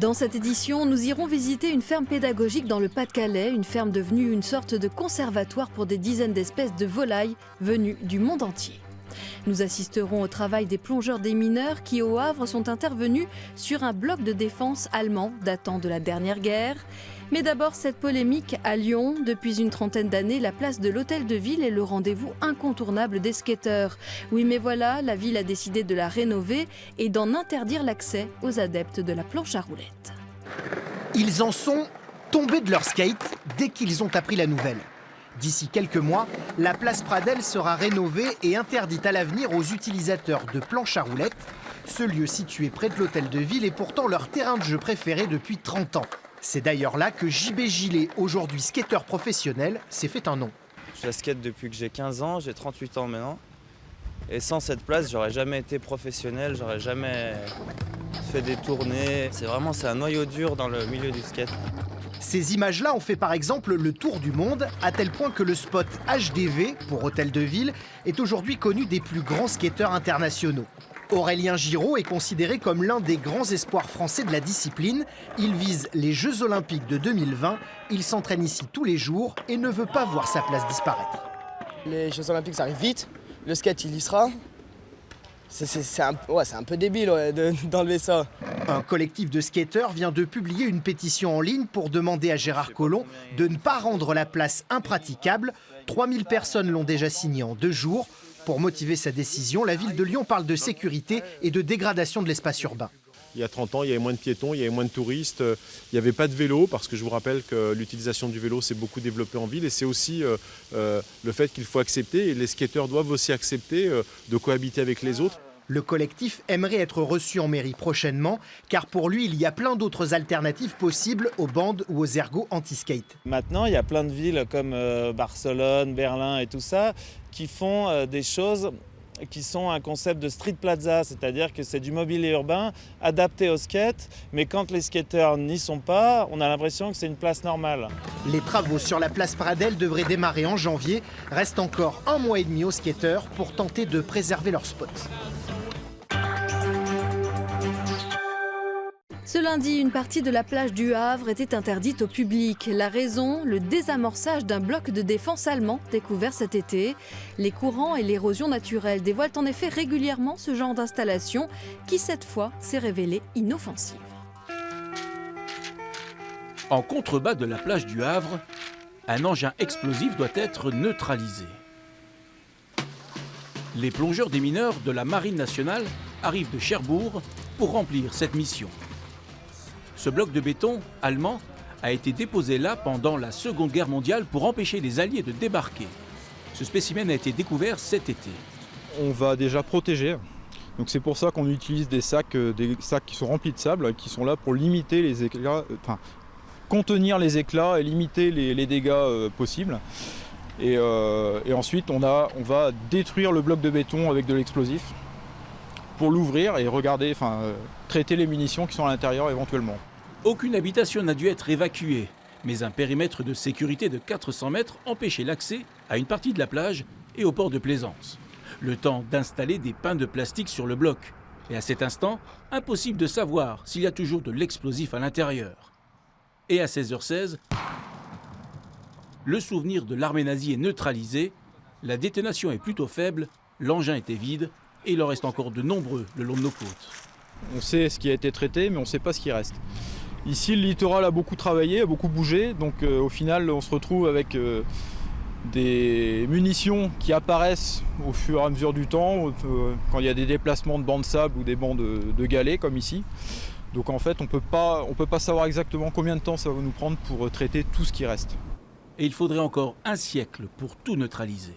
Dans cette édition, nous irons visiter une ferme pédagogique dans le Pas-de-Calais, une ferme devenue une sorte de conservatoire pour des dizaines d'espèces de volailles venues du monde entier. Nous assisterons au travail des plongeurs démineurs qui, au Havre, sont intervenus sur un bloc de défense allemand datant de la dernière guerre. Mais d'abord, cette polémique à Lyon. Depuis une trentaine d'années, la place de l'Hôtel de Ville est le rendez-vous incontournable des skateurs. Oui, mais voilà, la ville a décidé de la rénover et d'en interdire l'accès aux adeptes de la planche à roulettes. Ils en sont tombés de leur skate dès qu'ils ont appris la nouvelle. D'ici quelques mois, la place Pradel sera rénovée et interdite à l'avenir aux utilisateurs de planches à roulettes. Ce lieu situé près de l'Hôtel de Ville est pourtant leur terrain de jeu préféré depuis 30 ans. C'est d'ailleurs là que JB Gillet, aujourd'hui skateur professionnel, s'est fait un nom. Je skate depuis que j'ai 15 ans, j'ai 38 ans maintenant. Et sans cette place, j'aurais jamais été professionnel, j'aurais jamais fait des tournées. C'est un noyau dur dans le milieu du skate. Ces images-là ont fait par exemple le tour du monde, à tel point que le spot HDV, pour Hôtel de Ville, est aujourd'hui connu des plus grands skateurs internationaux. Aurélien Giraud est considéré comme l'un des grands espoirs français de la discipline. Il vise les Jeux Olympiques de 2020. Il s'entraîne ici tous les jours et ne veut pas voir sa place disparaître. Les Jeux Olympiques, ça arrive vite. Le skate, il y sera. C'est un peu débile d'enlever ça. Un collectif de skateurs vient de publier une pétition en ligne pour demander à Gérard Collomb de ne pas rendre la place impraticable. 3000 personnes l'ont déjà signé en 2 jours. Pour motiver sa décision, la ville de Lyon parle de sécurité et de dégradation de l'espace urbain. Il y a 30 ans, il y avait moins de piétons, il y avait moins de touristes, il n'y avait pas de vélo, parce que je vous rappelle que l'utilisation du vélo s'est beaucoup développée en ville, et c'est aussi le fait qu'il faut accepter, et les skateurs doivent aussi accepter de cohabiter avec les autres. Le collectif aimerait être reçu en mairie prochainement, car pour lui, il y a plein d'autres alternatives possibles aux bandes ou aux ergots anti-skate. Maintenant, il y a plein de villes comme Barcelone, Berlin et tout ça, qui font des choses qui sont un concept de street plaza, c'est-à-dire que c'est du mobilier urbain adapté au skate, mais quand les skateurs n'y sont pas, on a l'impression que c'est une place normale. Les travaux sur la place Pradel devraient démarrer en janvier. Reste encore 1 mois et demi aux skateurs pour tenter de préserver leur spot. Ce lundi, une partie de la plage du Havre était interdite au public. La raison, le désamorçage d'un bloc de défense allemand découvert cet été. Les courants et l'érosion naturelle dévoilent en effet régulièrement ce genre d'installation qui, cette fois, s'est révélée inoffensive. En contrebas de la plage du Havre, un engin explosif doit être neutralisé. Les plongeurs démineurs de la Marine nationale arrivent de Cherbourg pour remplir cette mission. Ce bloc de béton allemand a été déposé là pendant la Seconde Guerre mondiale pour empêcher les Alliés de débarquer. Ce spécimen a été découvert cet été. On va déjà protéger. Donc c'est pour ça qu'on utilise des sacs qui sont remplis de sable, qui sont là pour limiter les éclats, contenir les éclats et limiter les dégâts possibles. Et ensuite on va détruire le bloc de béton avec de l'explosif pour l'ouvrir et regarder, traiter les munitions qui sont à l'intérieur éventuellement. Aucune habitation n'a dû être évacuée, mais un périmètre de sécurité de 400 mètres empêchait l'accès à une partie de la plage et au port de plaisance. Le temps d'installer des pins de plastique sur le bloc. Et à cet instant, impossible de savoir s'il y a toujours de l'explosif à l'intérieur. Et à 16h16, le souvenir de l'armée nazie est neutralisé, la détonation est plutôt faible, l'engin était vide et il en reste encore de nombreux le long de nos côtes. On sait ce qui a été traité, mais on ne sait pas ce qui reste. Ici, le littoral a beaucoup travaillé, a beaucoup bougé, donc au final, on se retrouve avec des munitions qui apparaissent au fur et à mesure du temps, quand il y a des déplacements de bancs de sable ou des bancs de galets, comme ici. Donc en fait, on peut pas savoir exactement combien de temps ça va nous prendre pour traiter tout ce qui reste. Et il faudrait encore un siècle pour tout neutraliser.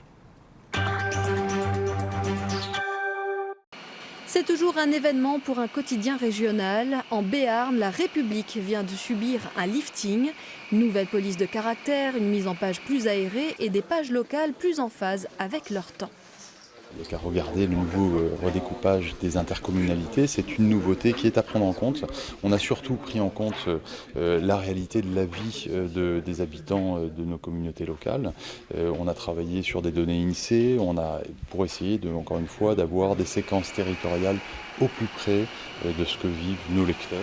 C'est toujours un événement pour un quotidien régional. En Béarn, la République vient de subir un lifting. Nouvelle police de caractère, une mise en page plus aérée et des pages locales plus en phase avec leur temps. Il n'y a qu'à regarder le nouveau redécoupage des intercommunalités, c'est une nouveauté qui est à prendre en compte. On a surtout pris en compte la réalité de la vie des habitants de nos communautés locales. On a travaillé sur des données INSEE, pour essayer, encore une fois, d'avoir des séquences territoriales au plus près de ce que vivent nos lecteurs.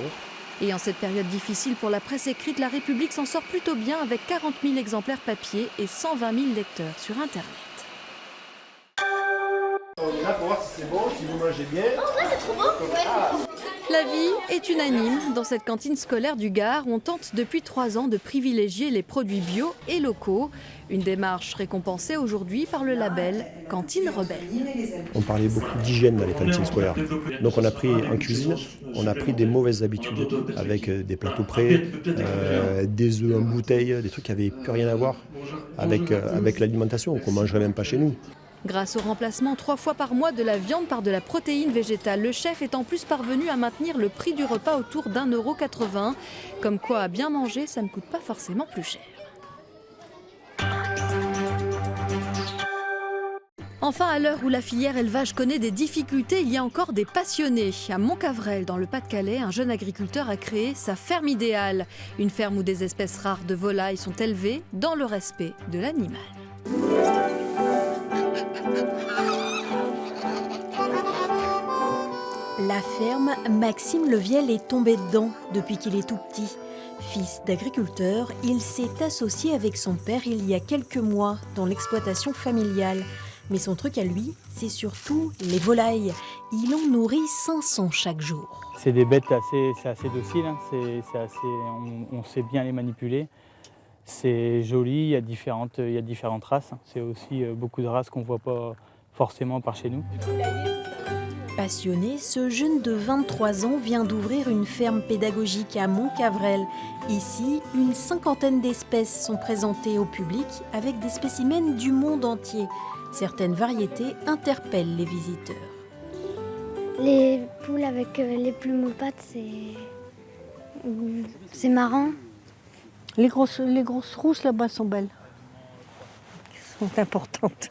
Et en cette période difficile pour la presse écrite, La République s'en sort plutôt bien avec 40 000 exemplaires papier et 120 000 lecteurs sur Internet. On est là pour voir si c'est bon, si vous mangez bien. Oh ouais, c'est trop bon. La vie est unanime. Dans cette cantine scolaire du Gard, on tente depuis 3 ans de privilégier les produits bio et locaux. Une démarche récompensée aujourd'hui par le label Cantine Rebelle. On parlait beaucoup d'hygiène dans les cantines scolaires. Donc on a pris en cuisine, on a pris des mauvaises habitudes avec des plateaux prêts, des œufs en bouteille, des trucs qui n'avaient plus rien à voir avec l'alimentation, qu'on ne mangerait même pas chez nous. Grâce au remplacement 3 fois par mois de la viande par de la protéine végétale, le chef est en plus parvenu à maintenir le prix du repas autour d'1,80 €. Comme quoi, à bien manger, ça ne coûte pas forcément plus cher. Enfin, à l'heure où la filière élevage connaît des difficultés, il y a encore des passionnés. À Montcavrel, dans le Pas-de-Calais, un jeune agriculteur a créé sa ferme idéale. Une ferme où des espèces rares de volailles sont élevées dans le respect de l'animal. La ferme, Maxime Leviel est tombé dedans depuis qu'il est tout petit. Fils d'agriculteur, il s'est associé avec son père il y a quelques mois dans l'exploitation familiale. Mais son truc à lui, c'est surtout les volailles. Il en nourrit 500 chaque jour. C'est des bêtes assez dociles, hein. On sait bien les manipuler. C'est joli, il y a différentes races. C'est aussi beaucoup de races qu'on ne voit pas forcément par chez nous. Passionné, ce jeune de 23 ans vient d'ouvrir une ferme pédagogique à Montcavrel. Ici, une 50aine d'espèces sont présentées au public avec des spécimens du monde entier. Certaines variétés interpellent les visiteurs. Les poules avec les plumes aux pattes, c'est marrant. Les grosses rousses là-bas sont belles. Elles sont importantes.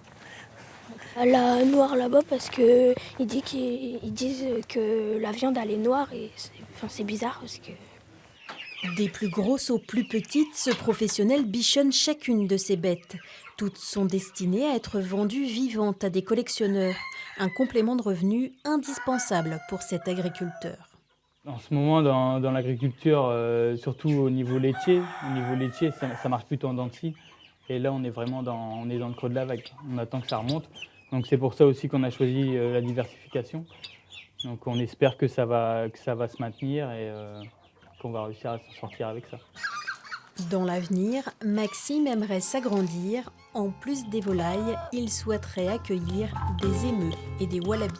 La noire là-bas parce qu'ils disent que la viande elle est noire et c'est bizarre parce que... Des plus grosses aux plus petites, ce professionnel bichonne chacune de ces bêtes. Toutes sont destinées à être vendues vivantes à des collectionneurs. Un complément de revenu indispensable pour cet agriculteur. En ce moment, dans l'agriculture, surtout au niveau laitier, ça marche plutôt en dents de scie. Et là, on est vraiment dans le creux de la vague. On attend que ça remonte. Donc c'est pour ça aussi qu'on a choisi la diversification. Donc on espère que ça va se maintenir et qu'on va réussir à s'en sortir avec ça. Dans l'avenir, Maxime aimerait s'agrandir. En plus des volailles, il souhaiterait accueillir des émeus et des wallabies.